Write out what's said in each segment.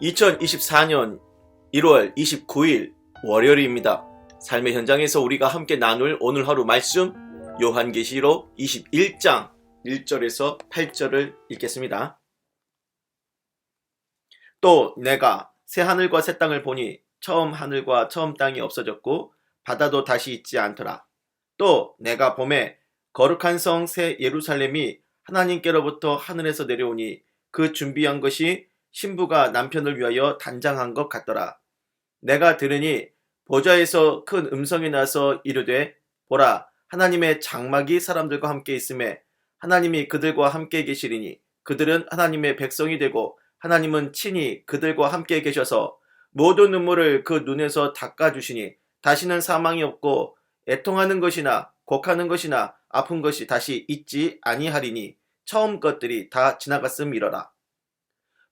2024년 1월 29일 월요일입니다. 삶의 현장에서 우리가 함께 나눌 오늘 하루 말씀 요한계시록 21장 1절에서 8절을 읽겠습니다. 또 내가 새 하늘과 새 땅을 보니 처음 하늘과 처음 땅이 없어졌고 바다도 다시 있지 않더라. 또 내가 봄에 거룩한 성 새 예루살렘이 하나님께로부터 하늘에서 내려오니 그 준비한 것이 신부가 남편을 위하여 단장한 것 같더라. 내가 들으니 보좌에서 큰 음성이 나서 이르되 보라 하나님의 장막이 사람들과 함께 있음에 하나님이 그들과 함께 계시리니 그들은 하나님의 백성이 되고 하나님은 친히 그들과 함께 계셔서 모든 눈물을 그 눈에서 닦아주시니 다시는 사망이 없고 애통하는 것이나 곡하는 것이나 아픈 것이 다시 있지 아니하리니 처음 것들이 다 지나갔음이러라.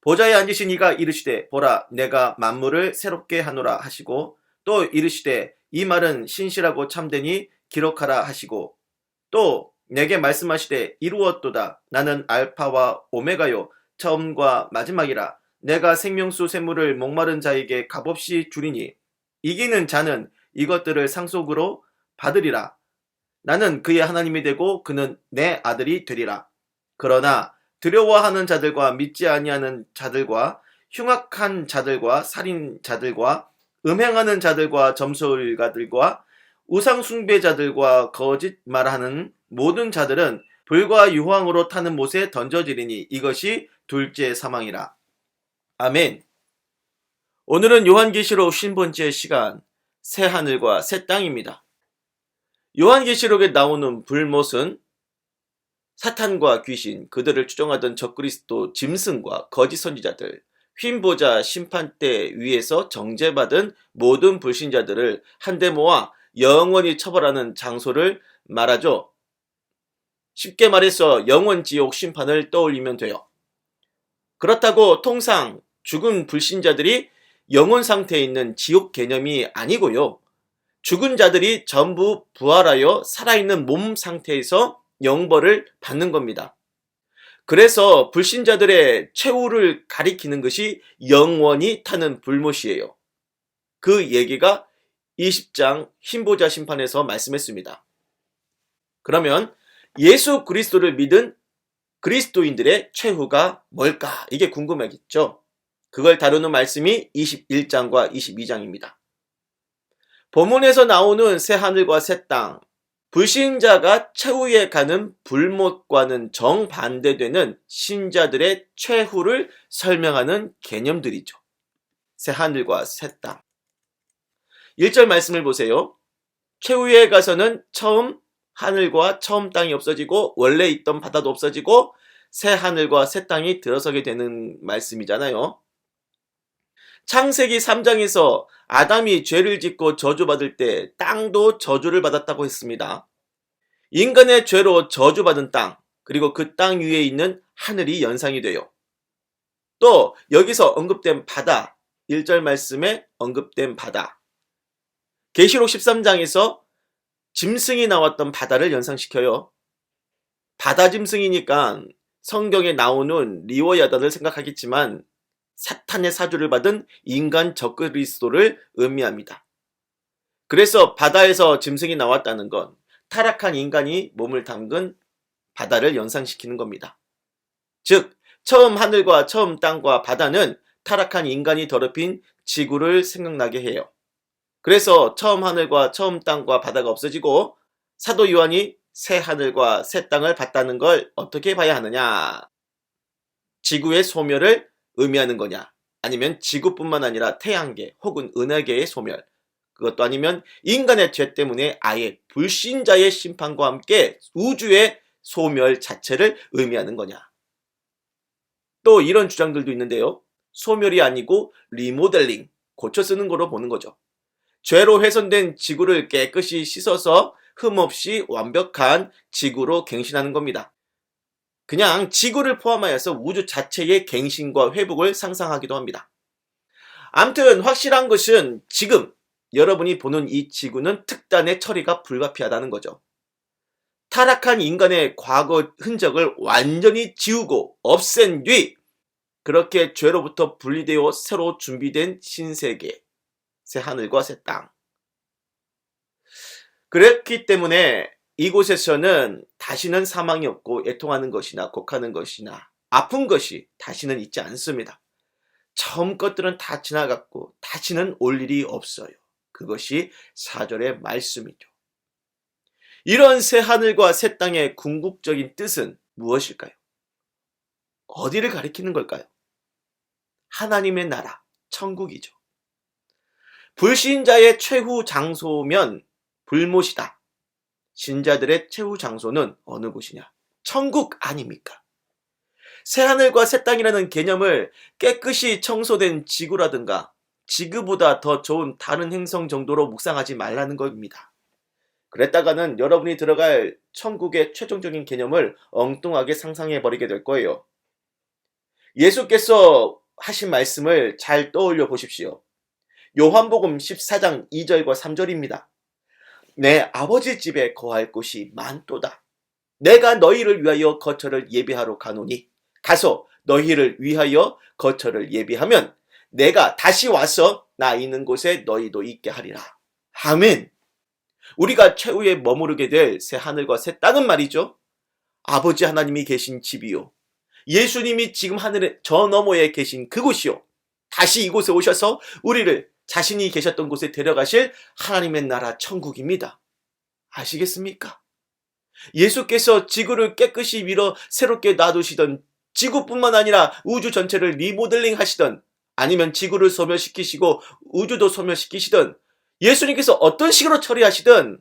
보좌에 앉으신 이가 이르시되 보라 내가 만물을 새롭게 하노라 하시고 또 이르시되 이 말은 신실하고 참되니 기록하라 하시고 또 내게 말씀하시되 이루었도다 나는 알파와 오메가요 처음과 마지막이라 내가 생명수 샘물을 목마른 자에게 값없이 주리니 이기는 자는 이것들을 상속으로 받으리라. 나는 그의 하나님이 되고 그는 내 아들이 되리라. 그러나 두려워하는 자들과 믿지 아니하는 자들과 흉악한 자들과 살인자들과 음행하는 자들과 점술가들과 우상숭배자들과 거짓말하는 모든 자들은 불과 유황으로 타는 못에 던져지리니 이것이 둘째 사망이라. 아멘. 오늘은 요한계시록 50번째 시간 새 하늘과 새 땅입니다. 요한계시록에 나오는 불못은 사탄과 귀신, 그들을 추종하던 적그리스도 짐승과 거짓 선지자들, 휜보자 심판대 위에서 정죄받은 모든 불신자들을 한데 모아 영원히 처벌하는 장소를 말하죠. 쉽게 말해서 영원 지옥 심판을 떠올리면 돼요. 그렇다고 통상 죽은 불신자들이 영혼 상태에 있는 지옥 개념이 아니고요. 죽은 자들이 전부 부활하여 살아있는 몸 상태에서 영벌을 받는 겁니다. 그래서 불신자들의 최후를 가리키는 것이 영원히 타는 불못이에요. 그 얘기가 20장 흰보자 심판에서 말씀했습니다. 그러면 예수 그리스도를 믿은 그리스도인들의 최후가 뭘까? 이게 궁금하겠죠? 그걸 다루는 말씀이 21장과 22장입니다. 본문에서 나오는 새 하늘과 새 땅, 불신자가 최후에 가는 불못과는 정반대되는 신자들의 최후를 설명하는 개념들이죠. 새 하늘과 새 땅. 1절 말씀을 보세요. 최후에 가서는 처음 하늘과 처음 땅이 없어지고 원래 있던 바다도 없어지고 새 하늘과 새 땅이 들어서게 되는 말씀이잖아요. 창세기 3장에서 아담이 죄를 짓고 저주받을 때 땅도 저주를 받았다고 했습니다. 인간의 죄로 저주받은 땅, 그리고 그 땅 위에 있는 하늘이 연상이 돼요. 또 여기서 언급된 바다, 1절 말씀에 언급된 바다. 계시록 13장에서 짐승이 나왔던 바다를 연상시켜요. 바다 짐승이니까 성경에 나오는 리워야단을 생각하겠지만 사탄의 사주를 받은 인간 적그리스도를 의미합니다. 그래서 바다에서 짐승이 나왔다는 건 타락한 인간이 몸을 담근 바다를 연상시키는 겁니다. 즉 처음 하늘과 처음 땅과 바다는 타락한 인간이 더럽힌 지구를 생각나게 해요. 그래서 처음 하늘과 처음 땅과 바다가 없어지고 사도 요한이 새 하늘과 새 땅을 봤다는 걸 어떻게 봐야 하느냐? 지구의 소멸을 의미하는 거냐? 아니면 지구뿐만 아니라 태양계 혹은 은하계의 소멸, 그것도 아니면 인간의 죄 때문에 아예 불신자의 심판과 함께 우주의 소멸 자체를 의미하는 거냐? 또 이런 주장들도 있는데요. 소멸이 아니고 리모델링, 고쳐 쓰는 거로 보는 거죠. 죄로 훼손된 지구를 깨끗이 씻어서 흠없이 완벽한 지구로 갱신하는 겁니다. 그냥 지구를 포함하여서 우주 자체의 갱신과 회복을 상상하기도 합니다. 아무튼 확실한 것은 지금 여러분이 보는 이 지구는 특단의 처리가 불가피하다는 거죠. 타락한 인간의 과거 흔적을 완전히 지우고 없앤 뒤 그렇게 죄로부터 분리되어 새로 준비된 신세계, 새 하늘과 새 땅. 그렇기 때문에 이곳에서는 다시는 사망이 없고 애통하는 것이나 곡하는 것이나 아픈 것이 다시는 있지 않습니다. 처음 것들은 다 지나갔고 다시는 올 일이 없어요. 그것이 4절의 말씀이죠. 이런 새 하늘과 새 땅의 궁극적인 뜻은 무엇일까요? 어디를 가리키는 걸까요? 하나님의 나라, 천국이죠. 불신자의 최후 장소면 불못이다. 신자들의 최후 장소는 어느 곳이냐? 천국 아닙니까? 새하늘과 새 땅이라는 개념을 깨끗이 청소된 지구라든가 지구보다 더 좋은 다른 행성 정도로 묵상하지 말라는 겁니다. 그랬다가는 여러분이 들어갈 천국의 최종적인 개념을 엉뚱하게 상상해버리게 될 거예요. 예수께서 하신 말씀을 잘 떠올려 보십시오. 요한복음 14장 2절과 3절입니다. 내 아버지 집에 거할 곳이 많도다. 내가 너희를 위하여 거처를 예비하러 가노니 가서 너희를 위하여 거처를 예비하면 내가 다시 와서 나 있는 곳에 너희도 있게 하리라. 아멘. 우리가 최후에 머무르게 될 새 하늘과 새 땅은 말이죠. 아버지 하나님이 계신 집이요. 예수님이 지금 하늘의 저 너머에 계신 그곳이요. 다시 이곳에 오셔서 우리를 자신이 계셨던 곳에 데려가실 하나님의 나라 천국입니다. 아시겠습니까? 예수께서 지구를 깨끗이 밀어 새롭게 놔두시던 지구뿐만 아니라 우주 전체를 리모델링 하시던 아니면 지구를 소멸시키시고 우주도 소멸시키시던 예수님께서 어떤 식으로 처리하시든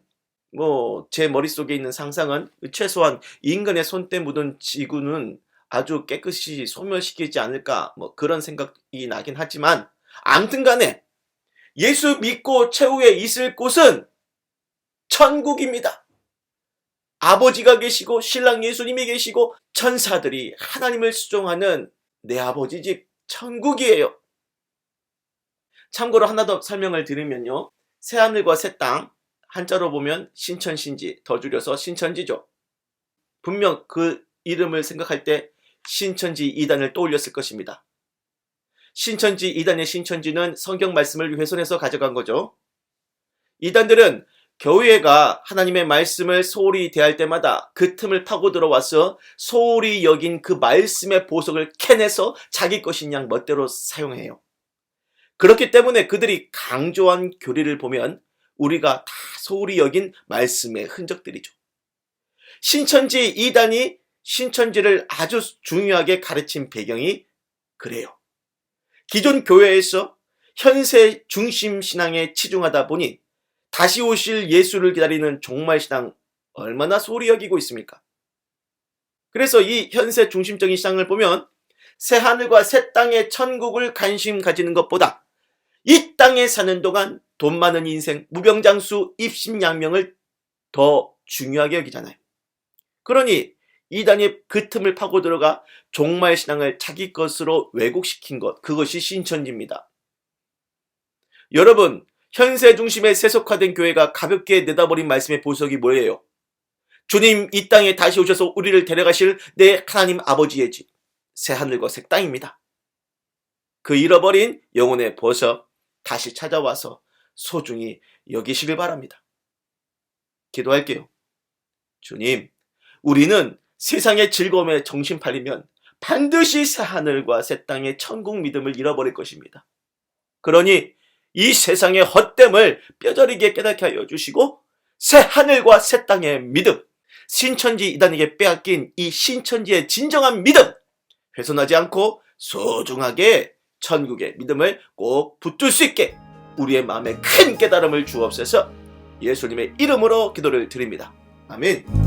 제 머릿속에 있는 상상은 최소한 인간의 손때 묻은 지구는 아주 깨끗이 소멸시키지 않을까 그런 생각이 나긴 하지만 아무튼 간에 예수 믿고 최후에 있을 곳은 천국입니다. 아버지가 계시고 신랑 예수님이 계시고 천사들이 하나님을 수종하는 내 아버지 집 천국이에요. 참고로 하나 더 설명을 드리면요. 새하늘과 새 땅, 한자로 보면 신천신지, 더 줄여서 신천지죠. 분명 그 이름을 생각할 때 신천지 2단을 떠올렸을 것입니다. 신천지 2단의 신천지는 성경 말씀을 훼손해서 가져간 거죠. 이단들은 교회가 하나님의 말씀을 소홀히 대할 때마다 그 틈을 파고 들어와서 소홀히 여긴 그 말씀의 보석을 캐내서 자기 것인 양 멋대로 사용해요. 그렇기 때문에 그들이 강조한 교리를 보면 우리가 다 소홀히 여긴 말씀의 흔적들이죠. 신천지 2단이 신천지를 아주 중요하게 가르친 배경이 그래요. 기존 교회에서 현세 중심 신앙에 치중하다 보니 다시 오실 예수를 기다리는 종말신앙 얼마나 소홀히 여기고 있습니까? 그래서 이 현세 중심적인 신앙을 보면 새 하늘과 새 땅의 천국을 관심 가지는 것보다 이 땅에 사는 동안 돈 많은 인생, 무병장수, 입신양명을 더 중요하게 여기잖아요. 그러니 이단이 그 틈을 파고 들어가 종말신앙을 자기 것으로 왜곡시킨 것, 그것이 신천지입니다. 여러분, 현세 중심에 세속화된 교회가 가볍게 내다버린 말씀의 보석이 뭐예요? 주님 이 땅에 다시 오셔서 우리를 데려가실 내 하나님 아버지의 집, 새 하늘과 새 땅입니다. 그 잃어버린 영혼의 보석 다시 찾아와서 소중히 여기시길 바랍니다. 기도할게요. 주님, 우리는 세상의 즐거움에 정신 팔리면 반드시 새 하늘과 새 땅의 천국 믿음을 잃어버릴 것입니다. 그러니 이 세상의 헛됨을 뼈저리게 깨닫게 하여 주시고 새 하늘과 새 땅의 믿음, 신천지 이단에게 빼앗긴 이 신천지의 진정한 믿음, 훼손하지 않고 소중하게 천국의 믿음을 꼭 붙들 수 있게 우리의 마음에 큰 깨달음을 주옵소서. 예수님의 이름으로 기도를 드립니다. 아멘.